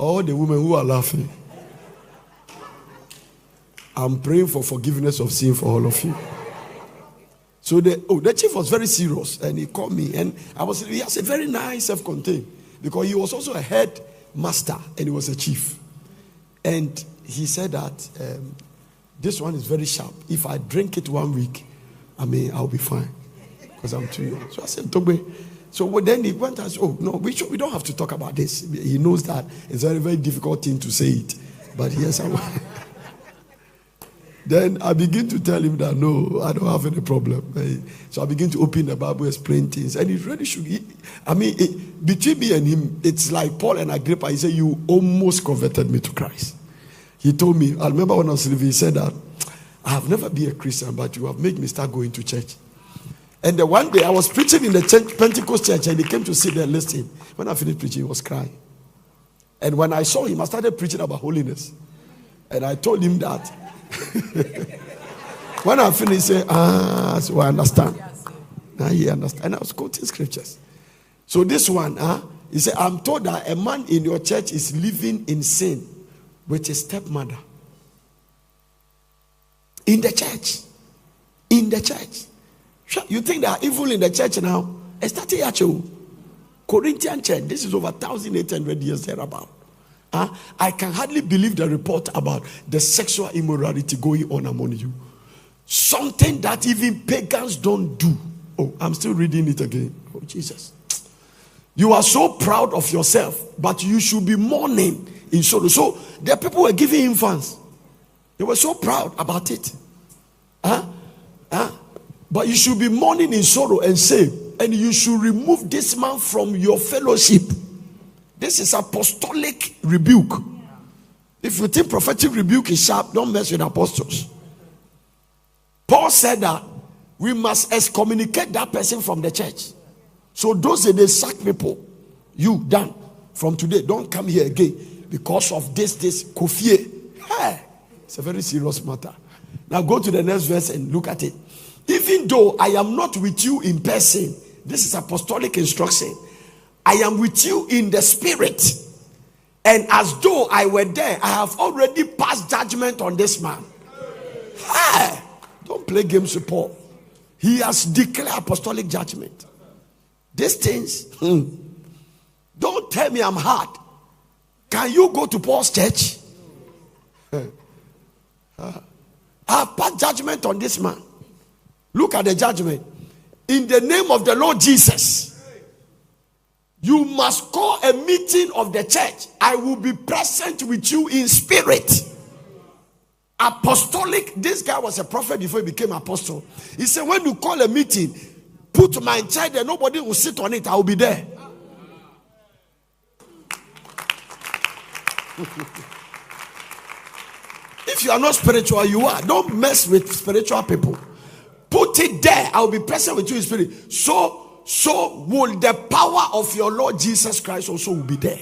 All the women who are laughing, I'm praying for forgiveness of sin for all of you. So the chief was very serious, and he called me, and he has a very nice self-contained, because he was also a head master and he was a chief. And he said that this one is very sharp. If I drink it 1 week, I'll be fine, because I'm too young. So I said, Togbe. So then he went and said, oh no, we don't have to talk about this. He knows that it's a very, very difficult thing to say it, but yes, I will. Then I begin to tell him that no, I don't have any problem. So I begin to open the Bible, explain things, and he really should. Between me and him, it's like Paul and Agrippa. He said, "You almost converted me to Christ." He told me. I remember when I was living, he said that I have never been a Christian, but you have made me start going to church. And the one day I was preaching in the church, Pentecost church, and he came to sit there listening. When I finished preaching, he was crying. And when I saw him, I started preaching about holiness, and I told him that. When I finished, he said, so I understand. Now he understands. And I was quoting scriptures. So this one, he said, I'm told that a man in your church is living in sin with his stepmother. In the church. In the church. You think they are evil in the church now? Corinthian church, this is over 1,800 years thereabout. I can hardly believe the report about the sexual immorality going on among you. Something that even pagans don't do. Oh, I'm still reading it again. Oh, Jesus. You are so proud of yourself, but you should be mourning in sorrow. So the people were giving him fans. They were so proud about it. But you should be mourning in sorrow and say, and you should remove this man from your fellowship. This is apostolic rebuke. If you think prophetic rebuke is sharp, don't mess with apostles. Paul said that we must excommunicate that person from the church. So those that they sack people, you done from today, don't come here again because of this kofie. Hey, it's a very serious matter. Now go to the next verse and look at it. Even though I am not with you in person, this is apostolic instruction. I am with you in the spirit, and as though I were there, I have already passed judgment on this man. Hey, don't play games with Paul. He has declared apostolic judgment. These things, don't tell me I'm hard. Can you go to Paul's church? I have passed judgment on this man. Look at the judgment. In the name of the Lord Jesus, you must call a meeting of the church. I will be present with you in spirit. Apostolic. This guy was a prophet before he became apostle. He said, when you call a meeting, put my chair there. Nobody will sit on it. I will be there. If you are not spiritual, you are. Don't mess with spiritual people. Put it there. I will be present with you in spirit. So will the power of your Lord Jesus Christ also will be there.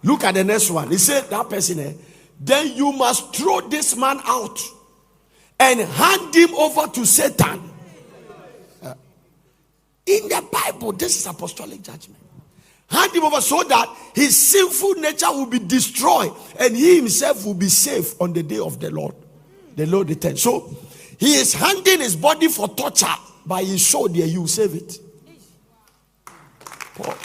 Look at the next one. He said, that person, then you must throw this man out and hand him over to Satan. In the Bible, this is apostolic judgment. Hand him over so that his sinful nature will be destroyed and he himself will be safe on the day of the Lord. The Lord returns. So he is handing his body for torture. By his soul there, you save it. Paul.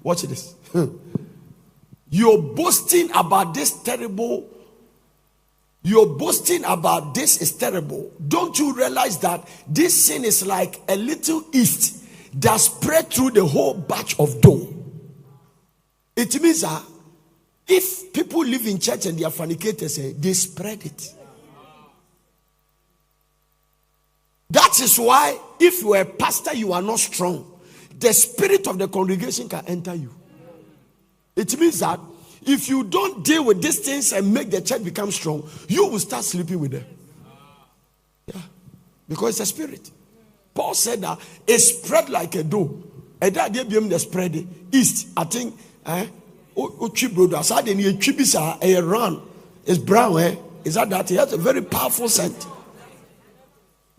Watch this. You're boasting about this terrible. You're boasting about this is terrible. Don't you realize that this sin is like a little yeast that spread through the whole batch of dough? It means that if people live in church and they are fornicators, they spread it. That is why if you are a pastor, you are not strong. The spirit of the congregation can enter you. It means that if you don't deal with these things and make the church become strong, you will start sleeping with them. Yeah. Because it's a spirit. Paul said that it spread like a dough. And that gave him the spread east. I think, it's brown, Is that he has a very powerful scent.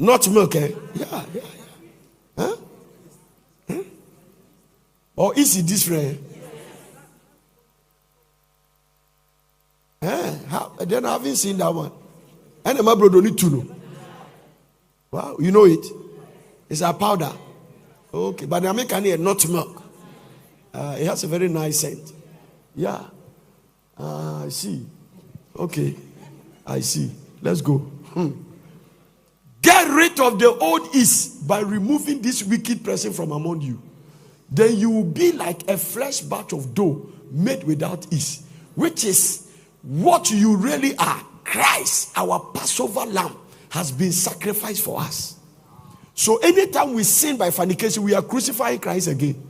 Not milk, eh? Yeah. Huh? Or is it different? Then I haven't seen that one. And my brother need to know. Wow, you know it? It's a powder. Okay, but the American here, not milk. It has a very nice scent. Yeah. I see. Okay. I see. Let's go. Get rid of the old yeast by removing this wicked person from among you. Then you will be like a fresh batch of dough made without yeast, which is what you really are. Christ, our Passover lamb, has been sacrificed for us. So anytime we sin by fornication, we are crucifying Christ again.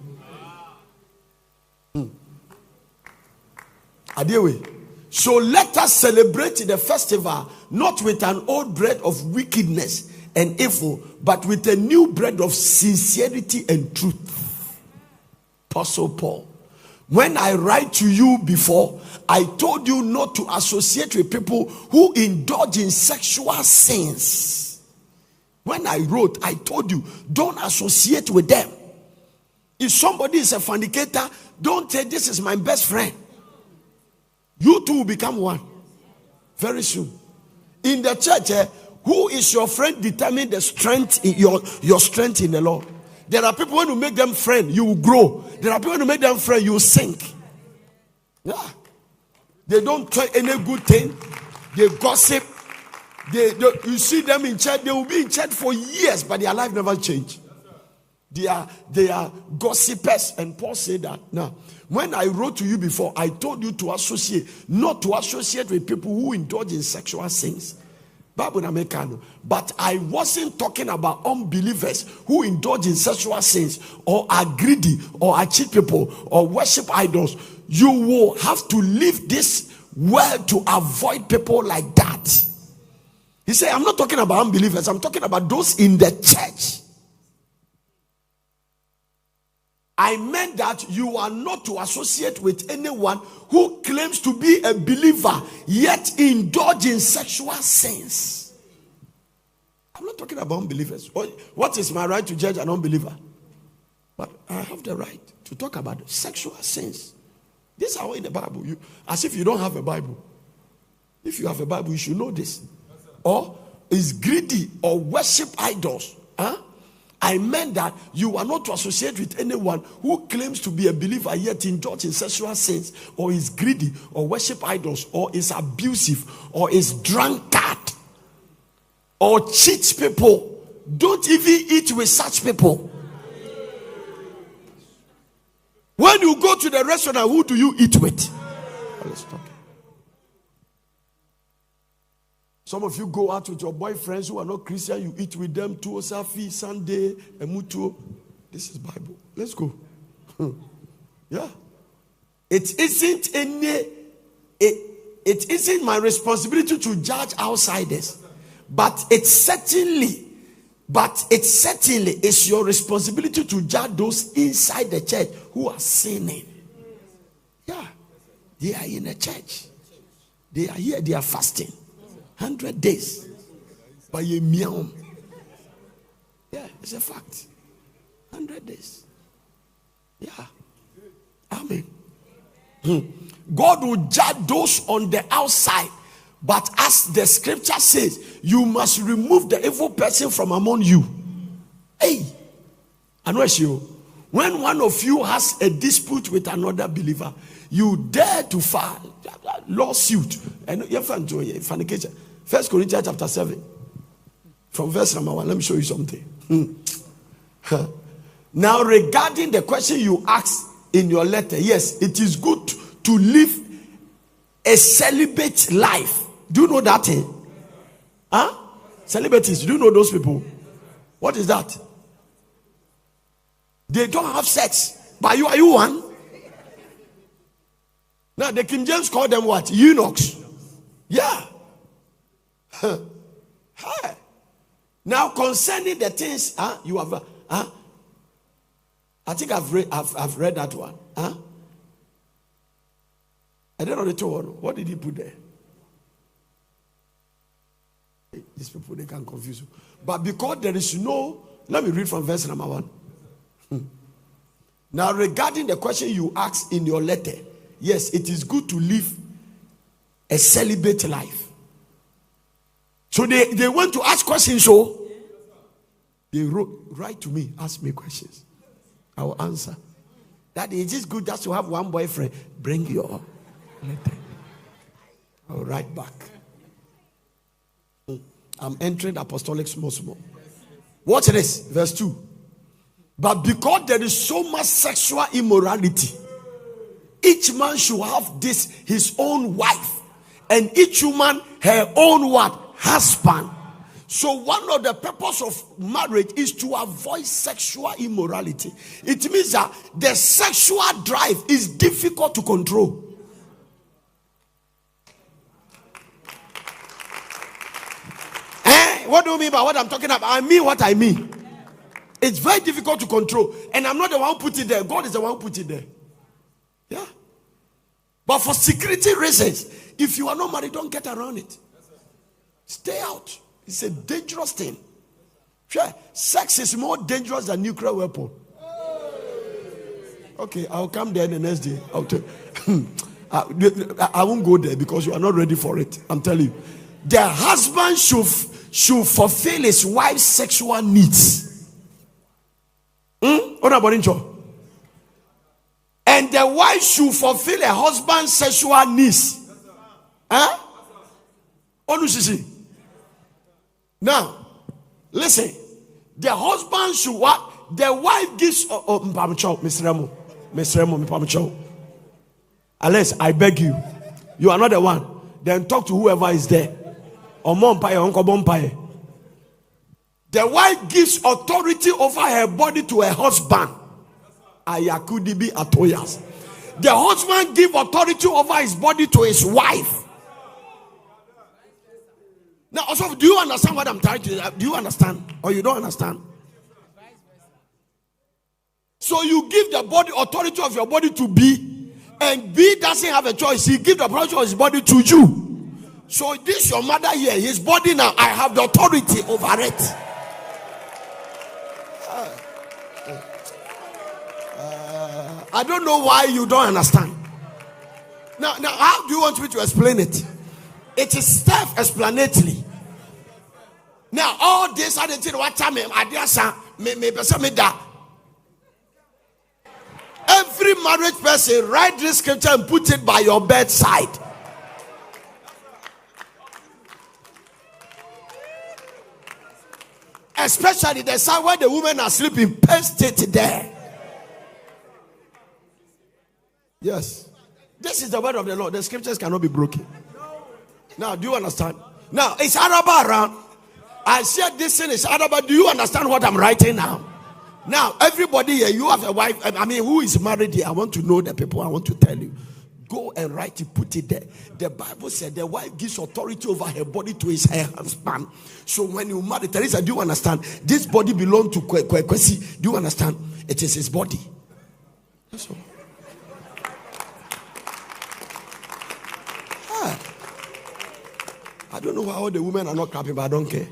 So let us celebrate the festival not with an old bread of wickedness and evil, but with a new bread of sincerity and truth. Apostle Paul. When I write to you before, I told you not to associate with people who indulge in sexual sins. When I wrote, I told you, don't associate with them. If somebody is a fornicator, don't say, this is my best friend. You two will become one very soon. In the church, who is your friend determine the strength in your strength in the Lord. There are people when you make them friend, you will grow. There are people when you make them friend, you will sink. Yeah. They don't try any good thing. They gossip. You see them in church, they will be in church for years, but their life never change. They are gossipers. And Paul said that. Now, when I wrote to you before, I told you to associate, not to associate with people who indulge in sexual sins. But I wasn't talking about unbelievers who indulge in sexual sins or are greedy or are cheat people or worship idols. You will have to leave this world to avoid people like that. He said, I'm not talking about unbelievers. I'm talking about those in the church. I meant that you are not to associate with anyone who claims to be a believer yet indulge in sexual sins. I'm not talking about unbelievers. What is my right to judge an unbeliever? But I have the right to talk about sexual sins. These are all in the Bible. As if you don't have a Bible. If you have a Bible, you should know this. Or is greedy or worship idols. I meant that you are not to associate with anyone who claims to be a believer yet indulge in sexual sins, or is greedy, or worship idols, or is abusive, or is drunkard, or cheats people. Don't even eat with such people. When you go to the restaurant, who do you eat with? Let's talk. Some of you go out with your boyfriends who are not Christian. You eat with them Tuo Safi, Sunday, Emutuo. This is Bible. Let's go. Yeah. It isn't my responsibility to judge outsiders. But it certainly is your responsibility to judge those inside the church who are sinning. Yeah. They are in the church. They are here. They are fasting. 100 days. By a meow. Yeah, it's a fact. 100 days. Yeah. Amen. God will judge those on the outside. But as the scripture says, you must remove the evil person from among you. Hey, I know you. When one of you has a dispute with another believer, you dare to file lawsuit. And you have to fornication. 1 Corinthians chapter 7. From verse number 1. Let me show you something. Now, regarding the question you asked in your letter, yes, it is good to live a celibate life. Do you know that thing? Celibates, do you know those people? What is that? They don't have sex. But are you one? Now, the King James called them what? Eunuchs. Yeah. Hey. Now, concerning the things you have, I think I've read that one. I don't know the two one. What did he put there? These people, they can confuse you. But because there is no, let me read from verse number 1. Now, regarding the question you asked in your letter, yes, it is good to live a celibate life. So they want to ask questions, so they write to me, ask me questions. I will answer. That it is good just to have one boyfriend. Bring your letter. I will write back. I'm entering apostolic small. Watch this, verse 2. But because there is so much sexual immorality, each man should have his own wife, and each woman her own what? Husband. So one of the purpose of marriage is to avoid sexual immorality. It means that the sexual drive is difficult to control. What do you mean by what I'm talking about? I mean what I mean. It's very difficult to control. And I'm not the one who put it there. God is the one who put it there. Yeah. But for security reasons, if you are not married, don't get around it. Stay out. It's a dangerous thing. Sure. Sex is more dangerous than nuclear weapon. Okay, I'll come there the next day. I won't go there because you are not ready for it. I'm telling you. The husband should fulfill his wife's sexual needs. And the wife should fulfill her husband's sexual needs. Now, listen. The husband should what? The wife gives. Miss Remo, unless I beg you, you are not the one. Then talk to whoever is there. The wife gives authority over her body to her husband. Ayakudibi atoyas. The husband gives authority over his body to his wife. Now, also, do you understand what I'm trying to do? Do you understand? Or you don't understand? So you give the body authority of your body to B, and B doesn't have a choice. He gives the authority of his body to you. So this your mother here, his body now, I have the authority over it. I don't know why you don't understand. Now, how do you want me to explain it? It is self-explanatory. Now, all this I didn't what time every married person write this scripture and put it by your bedside. Especially the side where the women are sleeping, paste it there. Yes. This is the word of the Lord. The scriptures cannot be broken. Now, do you understand? Now, it's Araba around. I said this thing is Araba. Do you understand what I'm writing now? Now, everybody here, you have a wife. I mean, who is married here? I want to know the people. I want to tell you. Go and write it, put it there. The Bible said the wife gives authority over her body to her husband. So when you marry, Teresa, do you understand? This body belongs to Kwesi. Do you understand? It is his body. That's all. I don't know why all the women are not clapping, but I don't care.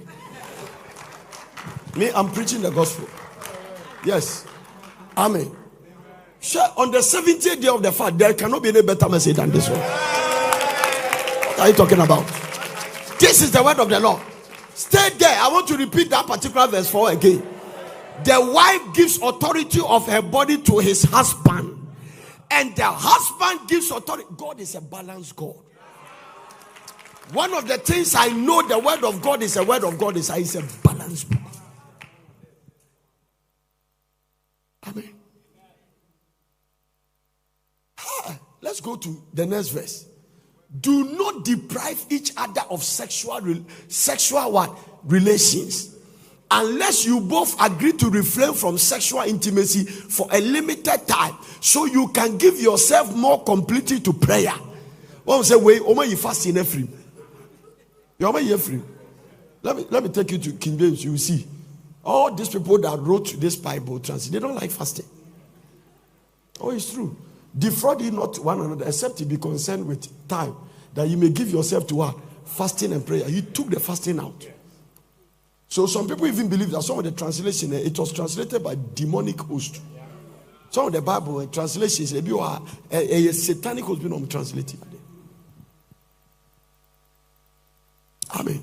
Me, I'm preaching the gospel. Yes. Amen. Sure, on the 70th day of the fast, there cannot be any better message than this one. What are you talking about? This is the word of the Lord. Stay there. I want to repeat that particular verse 4 again. The wife gives authority of her body to his husband, and the husband gives authority. God is a balanced God. One of the things I know the word of God is a word of God is a balanced book. Amen. Let's go to the next verse. Do not deprive each other of sexual relations, unless you both agree to refrain from sexual intimacy for a limited time, so you can give yourself more completely to prayer. One say, "Wait, you fasting every." Let me take you to King James. You will see all these people that wrote this Bible translation, they don't like fasting. Oh, it's true. Defraud ye not one another, except you be concerned with time, that you may give yourself to what? Fasting and prayer. He took the fasting out. So some people even believe that some of the translation, it was translated by demonic host. Some of the Bible translations, a satanic host being translated. Amen.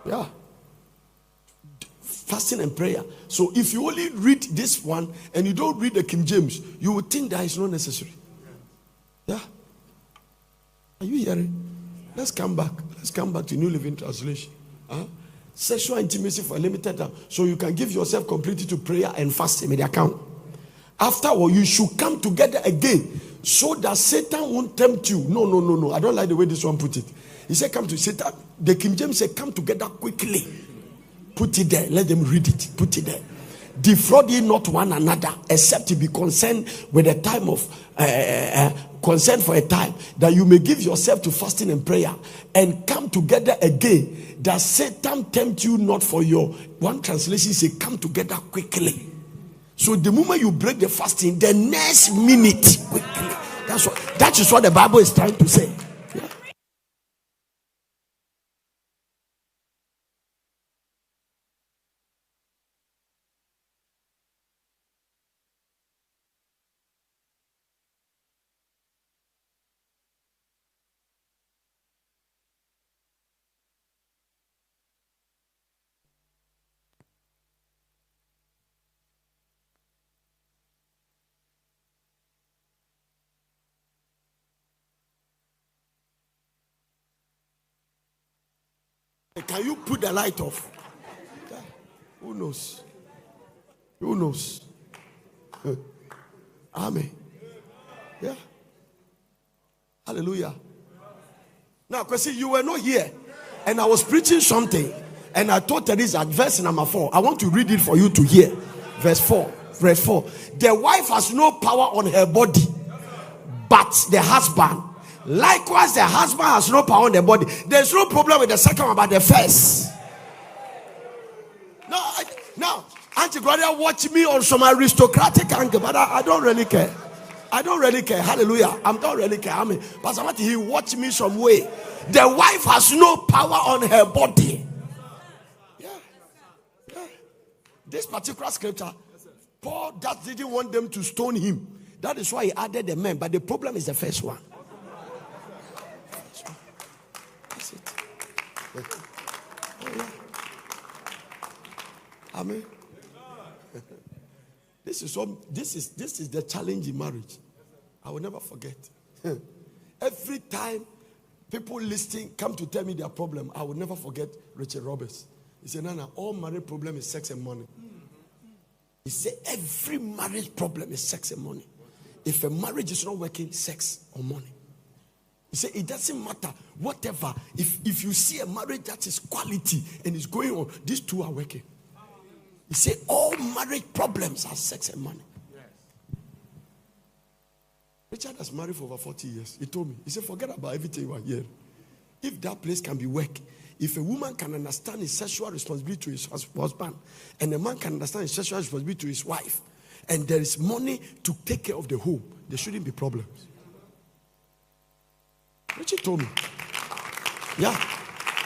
Yeah. Fasting and prayer. So if you only read this one and you don't read the King James, you would think that it's not necessary. Yeah. Are you hearing? Let's come back. Let's come back to New Living Translation. Sexual intimacy for a limited time. So you can give yourself completely to prayer and fasting with the account. Afterward, you should come together again so that Satan won't tempt you. No. I don't like the way this one put it. He said, come to Satan. The King James said, come together quickly. Put it there. Let them read it. Put it there. Defraud ye not one another, except to be concerned with a time of concern for a time, that you may give yourself to fasting and prayer and come together again, that Satan tempt you not for your. One translation say, come together quickly. So the moment you break the fasting, the next minute quickly. That is what the Bible is trying to say. Yeah. Can you put the light off? Yeah. Who knows? Who knows? Amen. Yeah. Hallelujah. Now, because you were not here, and I was preaching something, and I taught Teresa at verse number 4. I want to read it for you to hear. Verse 4. Verse 4. The wife has no power on her body, but the husband. Likewise, the husband has no power on the body. There's no problem with the second one, but the first. Now, Auntie Gloria watch me on some aristocratic angle, but I don't really care. I don't really care. Hallelujah. I don't really care. I mean, Pastor Marty, he watch me some way. The wife has no power on her body. Yeah. This particular scripture, Paul just didn't want them to stone him. That is why he added the men. But the problem is the first one. That's it. Oh, yeah. Amen. This is the challenge in marriage. I will never forget. Every time people listening come to tell me their problem, I will never forget Richard Roberts. He said, Nana, all marriage problem is sex and money. He said, every marriage problem is sex and money. If a marriage is not working, sex or money. He said, it doesn't matter, whatever. If you see a marriage that is quality and is going on, these two are working. He said, all marriage problems are sex and money. Yes. Richard has married for over 40 years. He told me, he said, forget about everything you are here. If that place can be work, if a woman can understand his sexual responsibility to his husband, and a man can understand his sexual responsibility to his wife, and there is money to take care of the home, there shouldn't be problems. Richard told me. Yeah.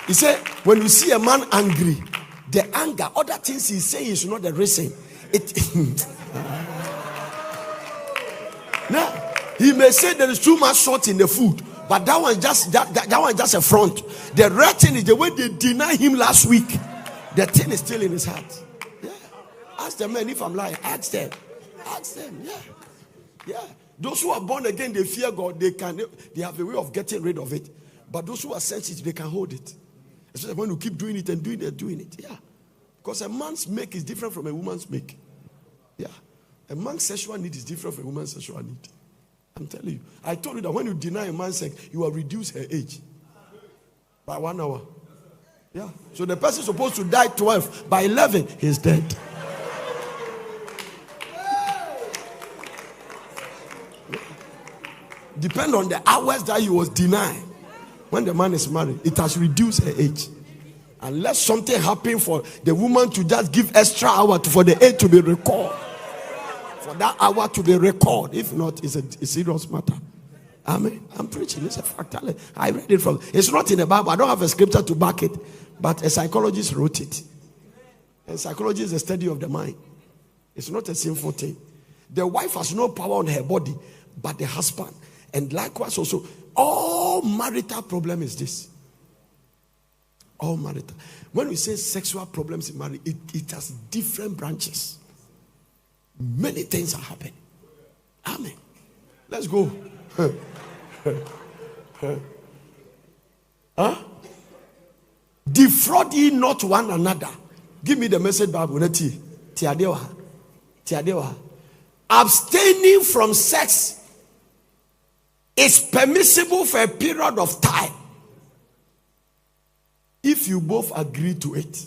He said, when you see a man angry, the anger, other things he's saying is not the reason. Now, he may say there is too much salt in the food, but that one just a front. The red thing is the way they denied him last week. The thing is still in his heart. Yeah. Ask the men if I'm lying. Ask them. Yeah. Yeah. Those who are born again, they fear God. They have a way of getting rid of it. But those who are sensitive, they can hold it. Especially when you keep doing it and doing it. Yeah. Because a man's make is different from a woman's make. Yeah. A man's sexual need is different from a woman's sexual need. I'm telling you. I told you that when you deny a man's sex, you will reduce her age by 1 hour. Yeah. So the person is supposed to die 12. By 11, he's dead. Depend on the hours that he was denied. When the man is married, it has reduced her age. Unless something happen for the woman to just give extra hour for the age to be recalled. For that hour to be recalled. If not, it's a serious matter. Amen. I'm preaching. It's a fact. I read it from. It's not in the Bible. I don't have a scripture to back it. But a psychologist wrote it. And psychology is a study of the mind. It's not a sinful thing. The wife has no power on her body, but the husband. And likewise also, all marital problem is this. All marital. When we say sexual problems in marriage, it has different branches. Many things are happening. Amen. Let's go. Huh? Defraud ye not one another. Give me the message Bible. Abstaining from sex is permissible for a period of time if you both agree to it.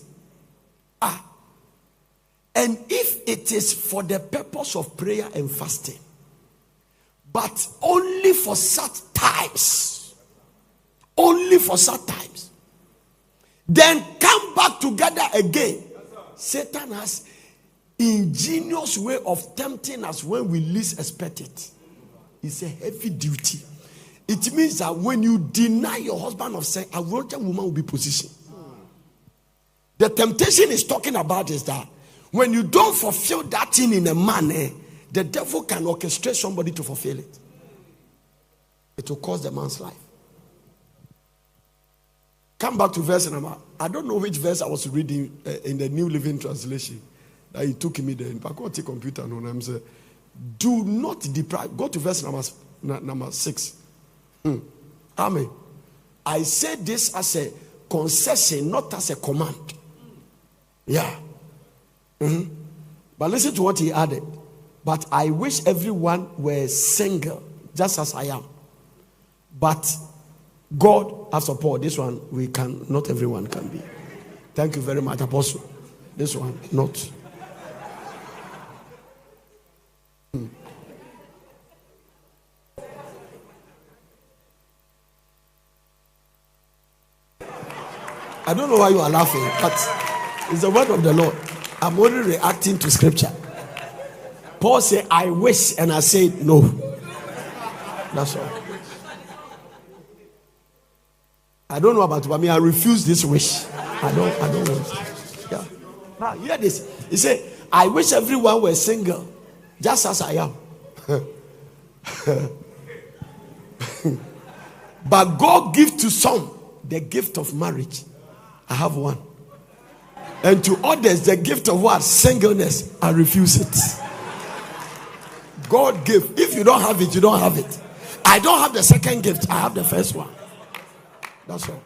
And if it is for the purpose of prayer and fasting, but only for such times, then come back together again. Satan has ingenious way of tempting us when we least expect it. It's a heavy duty. It means that when you deny your husband of sex, a virgin woman will be positioned. The temptation is talking about is that when you don't fulfill that thing in a manner, the devil can orchestrate somebody to fulfill it. It will cost the man's life. Come back to verse number. I don't know which verse I was reading in the New Living Translation. That he took me there. I got the computer and I'm saying, do not deprive. Go to verse number 6. Amen. I said this as a concession, not as a command. Yeah. But listen to what he added. But I wish everyone were single, just as I am. But God has support. This one we can. Not everyone can be. Thank you very much, Apostle. This one not. I don't know why you are laughing, but it's the word of the Lord. I'm only reacting to scripture. Paul said, I wish, and I said no. That's all. I don't know about you, but I refuse this wish. I don't want it. Yeah. Now hear this. He said, I wish everyone were single, just as I am. But God gives to some the gift of marriage. I have one. And to others, the gift of what? Singleness. I refuse it. God gave. If you don't have it, you don't have it. I don't have the second gift. I have the first one. That's all.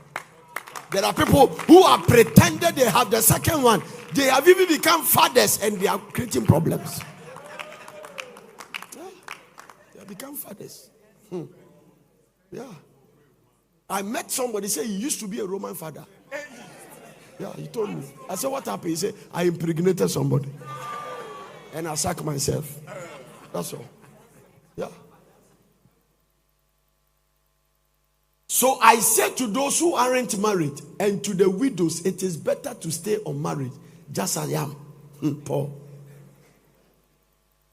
There are people who are pretending they have the second one. They have even become fathers and they are creating problems. Yeah. They have become fathers. Yeah. I met somebody say he used to be a Roman father. Yeah, he told me. I said, what happened? He said, I impregnated somebody. And I sacked myself. That's all. Yeah. So I said to those who aren't married and to the widows, it is better to stay unmarried, just as I am. Paul.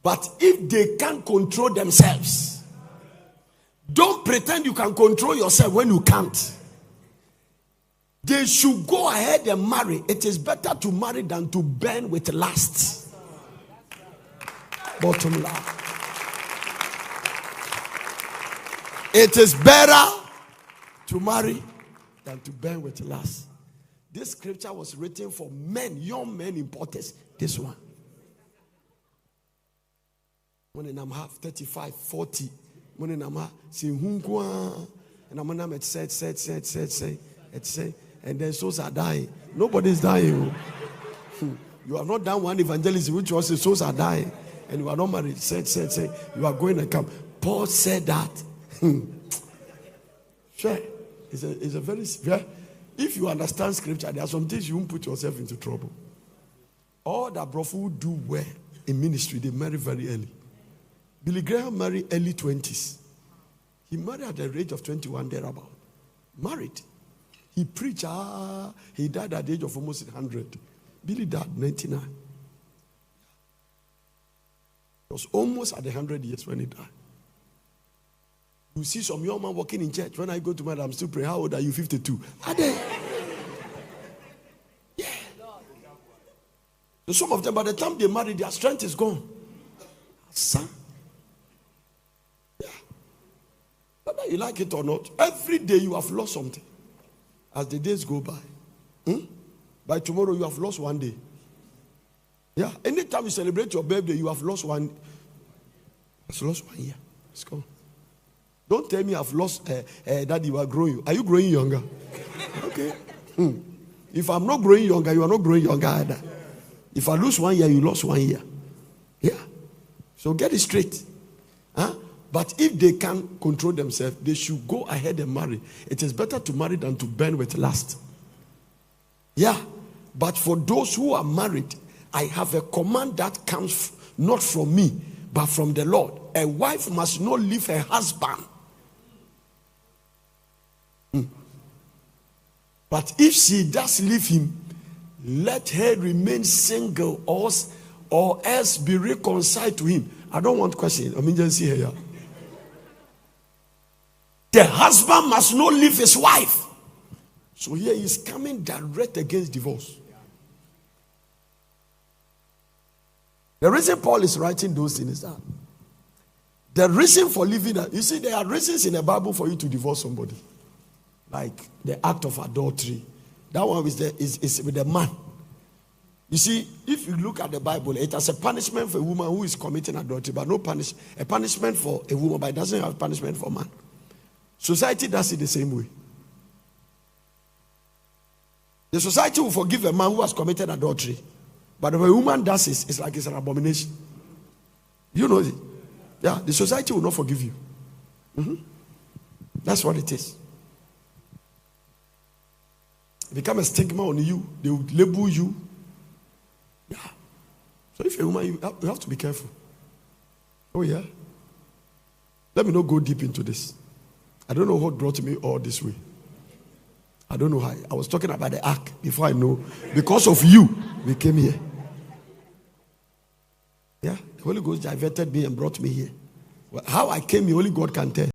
But if they can't control themselves, don't pretend you can control yourself when you can't. They should go ahead and marry. It is better to marry than to burn with lust. Bottom line. It is better to marry than to burn with lust. This scripture was written for men, young men in Portes. This one. When I'm half 35, 40. When I'm saying and I'm gonna say. And then souls are dying. Nobody's dying. You have not done one evangelism which was the souls are dying. And you are not married. Say. You are going to come. Paul said that. Sure. It's a very severe. If you understand scripture, there are some things you won't put yourself into trouble. All that who do well in ministry, they marry very early. Billy Graham married early 20s. He married at the age of 21, thereabout. Married. He preached, he died at the age of almost 100. Billy died 99. He was almost at the 100 years when he died. You see some young man walking in church. When I go to my, I'm still praying. How old are you? 52. Are they? Yeah. So some of them, by the time they marry, their strength is gone. Son. Yeah. Whether you like it or not, every day you have lost something. As the days go by. By tomorrow, you have lost one day. Yeah. Anytime you celebrate your birthday, you have lost one. It's lost 1 year. It's gone. Don't tell me I've lost that you are growing. Are you growing younger? Okay. If I'm not growing younger, you are not growing younger either. If I lose 1 year, you lost 1 year. Yeah. So get it straight. Huh? But if they can't control themselves, they should go ahead and marry. It is better to marry than to burn with lust. Yeah. But for those who are married, I have a command that comes not from me, but from the Lord. A wife must not leave her husband. But if she does leave him, let her remain single or else be reconciled to him. I don't want question. I mean, just see here. The husband must not leave his wife. So here he's coming direct against divorce. The reason Paul is writing those things is that the reason for leaving, you see, there are reasons in the Bible for you to divorce somebody. Like the act of adultery. That one is with the man. You see, if you look at the Bible, it has a punishment for a woman who is committing adultery, but no a punishment for a woman, but it doesn't have punishment for a man. Society does it the same way. The society will forgive a man who has committed adultery, but if a woman does it, it's like it's an abomination. You know it. Yeah, the society will not forgive you. That's what it is. It becomes a stigma on you. They will label you. Yeah. So if you're a woman, you have to be careful. Oh yeah. Let me not go deep into this. I don't know what brought me all this way. I don't know how. I was talking about the ark before I know. Because of you, we came here. Yeah. The Holy Ghost diverted me and brought me here. Well, how I came here, only God can tell.